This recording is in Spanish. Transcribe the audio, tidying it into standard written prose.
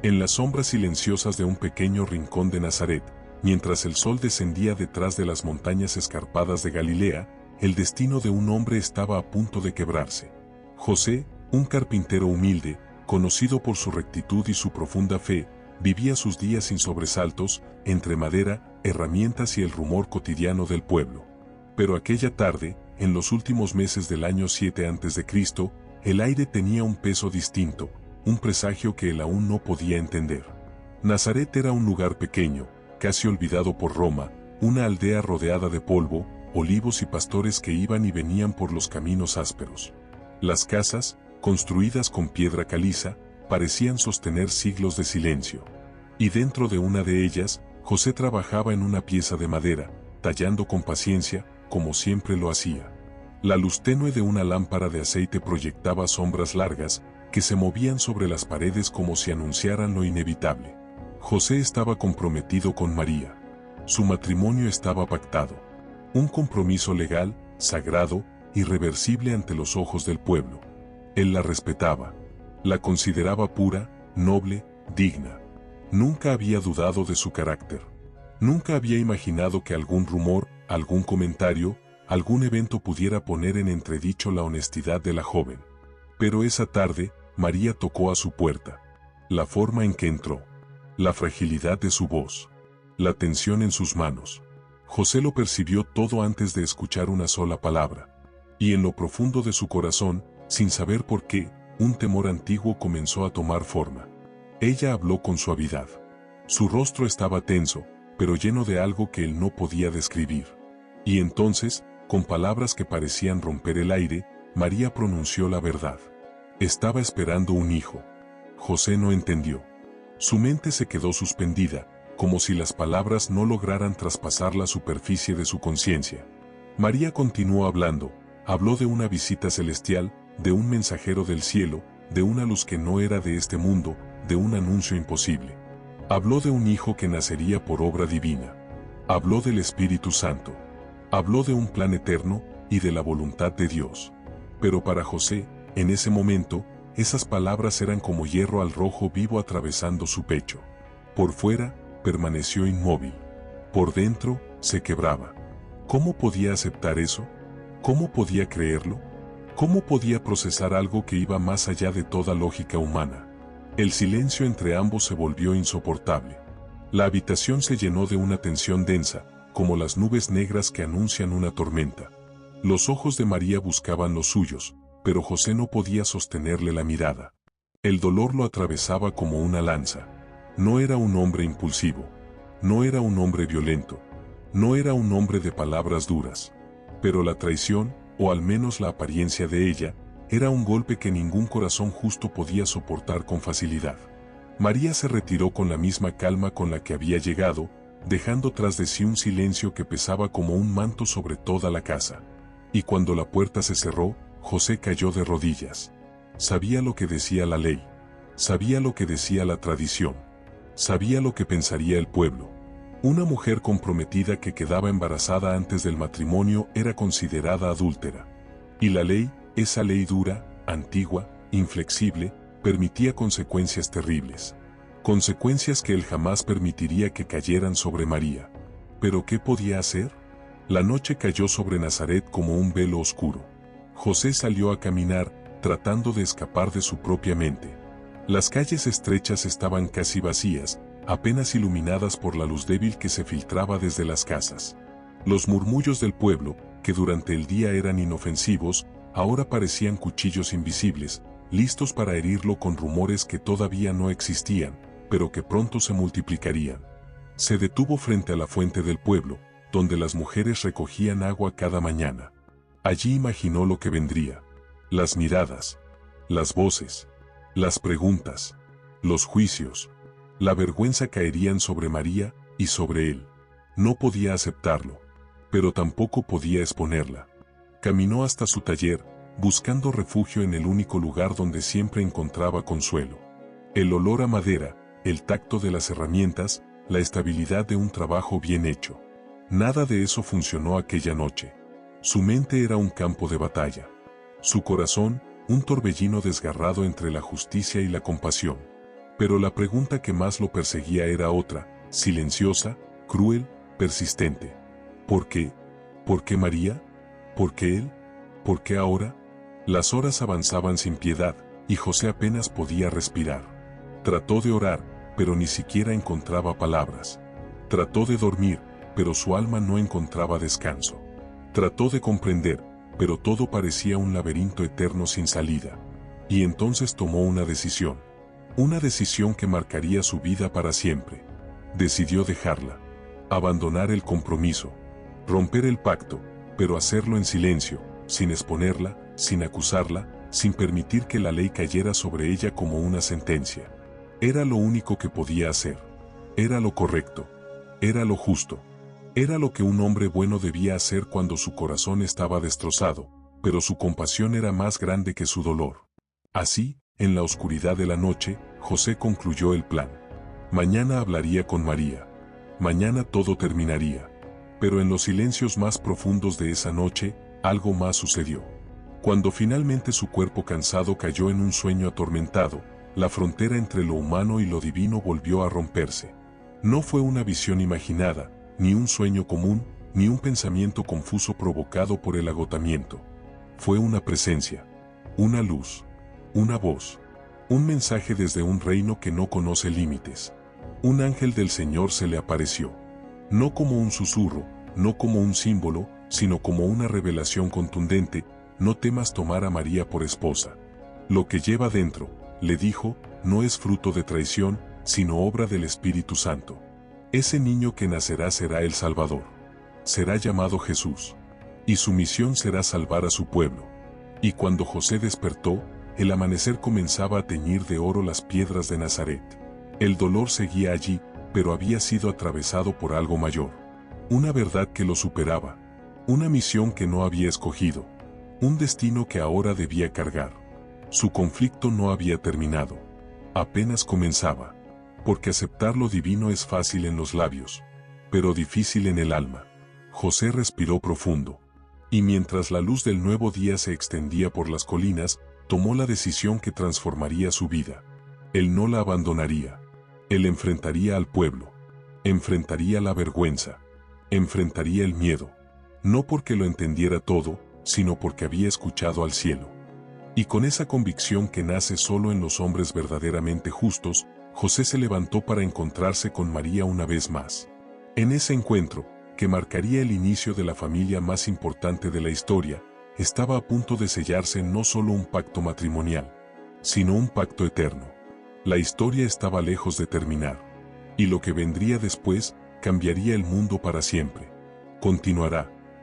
En las sombras silenciosas de un pequeño rincón de Nazaret, mientras el sol descendía detrás de las montañas escarpadas de Galilea, el destino de un hombre estaba a punto de quebrarse. José, un carpintero humilde, conocido por su rectitud y su profunda fe, vivía sus días sin sobresaltos, entre madera, herramientas y el rumor cotidiano del pueblo. Pero aquella tarde, en los últimos meses del año 7 a.C., el aire tenía un peso distinto, un presagio que él aún no podía entender. Nazaret era un lugar pequeño, casi olvidado por Roma, una aldea rodeada de polvo, olivos y pastores que iban y venían por los caminos ásperos. Las casas, construidas con piedra caliza, parecían sostener siglos de silencio. Y dentro de una de ellas, José trabajaba en una pieza de madera, tallando con paciencia, como siempre lo hacía. La luz tenue de una lámpara de aceite proyectaba sombras largas, que se movían sobre las paredes como si anunciaran lo inevitable. José estaba comprometido con María. Su matrimonio estaba pactado. Un compromiso legal, sagrado, irreversible ante los ojos del pueblo. Él la respetaba. La consideraba pura, noble, digna. Nunca había dudado de su carácter. Nunca había imaginado que algún rumor, algún comentario, algún evento pudiera poner en entredicho la honestidad de la joven. Pero esa tarde, María tocó a su puerta. La forma en que entró, la fragilidad de su voz, la tensión en sus manos. José lo percibió todo antes de escuchar una sola palabra. Y en lo profundo de su corazón, sin saber por qué, un temor antiguo comenzó a tomar forma. Ella habló con suavidad. Su rostro estaba tenso, pero lleno de algo que él no podía describir. Y entonces, con palabras que parecían romper el aire, María pronunció la verdad. Estaba esperando un hijo. José no entendió. Su mente se quedó suspendida, como si las palabras no lograran traspasar la superficie de su conciencia. María continuó hablando, habló de una visita celestial, de un mensajero del cielo, de una luz que no era de este mundo, de un anuncio imposible. Habló de un hijo que nacería por obra divina. Habló del Espíritu Santo. Habló de un plan eterno y de la voluntad de Dios. Pero para José, en ese momento, esas palabras eran como hierro al rojo vivo atravesando su pecho. Por fuera, permaneció inmóvil. Por dentro, se quebraba. ¿Cómo podía aceptar eso? ¿Cómo podía creerlo? ¿Cómo podía procesar algo que iba más allá de toda lógica humana? El silencio entre ambos se volvió insoportable. La habitación se llenó de una tensión densa, como las nubes negras que anuncian una tormenta. Los ojos de María buscaban los suyos, pero José no podía sostenerle la mirada. El dolor lo atravesaba como una lanza. No era un hombre impulsivo. No era un hombre violento. No era un hombre de palabras duras. Pero la traición, o al menos la apariencia de ella, era un golpe que ningún corazón justo podía soportar con facilidad. María se retiró con la misma calma con la que había llegado, dejando tras de sí un silencio que pesaba como un manto sobre toda la casa. Y cuando la puerta se cerró, José cayó de rodillas. Sabía lo que decía la ley. Sabía lo que decía la tradición. Sabía lo que pensaría el pueblo. Una mujer comprometida que quedaba embarazada antes del matrimonio era considerada adúltera. Y la ley, esa ley dura, antigua, inflexible, permitía consecuencias terribles. Consecuencias que él jamás permitiría que cayeran sobre María. ¿Pero qué podía hacer? La noche cayó sobre Nazaret como un velo oscuro. José salió a caminar, tratando de escapar de su propia mente. Las calles estrechas estaban casi vacías, apenas iluminadas por la luz débil que se filtraba desde las casas. Los murmullos del pueblo, que durante el día eran inofensivos, ahora parecían cuchillos invisibles, listos para herirlo con rumores que todavía no existían, pero que pronto se multiplicarían. Se detuvo frente a la fuente del pueblo, donde las mujeres recogían agua cada mañana. Allí imaginó lo que vendría. Las miradas, las voces, las preguntas, los juicios. La vergüenza caerían sobre María y sobre él. No podía aceptarlo, pero tampoco podía exponerla. Caminó hasta su taller, buscando refugio en el único lugar donde siempre encontraba consuelo. El olor a madera, el tacto de las herramientas, la estabilidad de un trabajo bien hecho. Nada de eso funcionó aquella noche. Su mente era un campo de batalla. Su corazón, un torbellino desgarrado entre la justicia y la compasión. Pero la pregunta que más lo perseguía era otra, silenciosa, cruel, persistente. ¿Por qué? ¿Por qué María? ¿Por qué él? ¿Por qué ahora? Las horas avanzaban sin piedad, y José apenas podía respirar. Trató de orar, pero ni siquiera encontraba palabras. Trató de dormir, pero su alma no encontraba descanso. Trató de comprender, pero todo parecía un laberinto eterno sin salida. Y entonces tomó una decisión que marcaría su vida para siempre. Decidió dejarla, abandonar el compromiso, romper el pacto, pero hacerlo en silencio, sin exponerla, sin acusarla, sin permitir que la ley cayera sobre ella como una sentencia. Era lo único que podía hacer. Era lo correcto. Era lo justo. Era lo que un hombre bueno debía hacer cuando su corazón estaba destrozado, pero su compasión era más grande que su dolor. Así, en la oscuridad de la noche, José concluyó el plan. Mañana hablaría con María. Mañana todo terminaría. Pero en los silencios más profundos de esa noche, algo más sucedió. Cuando finalmente su cuerpo cansado cayó en un sueño atormentado, la frontera entre lo humano y lo divino volvió a romperse. No fue una visión imaginada, ni un sueño común, ni un pensamiento confuso provocado por el agotamiento. Fue una presencia, una luz, una voz, un mensaje desde un reino que no conoce límites. Un ángel del Señor se le apareció. No como un susurro, no como un símbolo, sino como una revelación contundente: no temas tomar a María por esposa. Lo que lleva dentro, le dijo, no es fruto de traición, sino obra del Espíritu Santo. Ese niño que nacerá será el Salvador. Será llamado Jesús. Y su misión será salvar a su pueblo. Y cuando José despertó, el amanecer comenzaba a teñir de oro las piedras de Nazaret. El dolor seguía allí, pero había sido atravesado por algo mayor. Una verdad que lo superaba. Una misión que no había escogido. Un destino que ahora debía cargar. Su conflicto no había terminado. Apenas comenzaba. Porque aceptar lo divino es fácil en los labios, pero difícil en el alma. José respiró profundo. Y mientras la luz del nuevo día se extendía por las colinas, tomó la decisión que transformaría su vida. Él no la abandonaría. Él enfrentaría al pueblo. Enfrentaría la vergüenza. Enfrentaría el miedo. No porque lo entendiera todo, sino porque había escuchado al cielo. Y con esa convicción que nace solo en los hombres verdaderamente justos, José se levantó para encontrarse con María una vez más. En ese encuentro, que marcaría el inicio de la familia más importante de la historia, estaba a punto de sellarse no solo un pacto matrimonial, sino un pacto eterno. La historia estaba lejos de terminar. Y lo que vendría después, cambiaría el mundo para siempre. Continuará.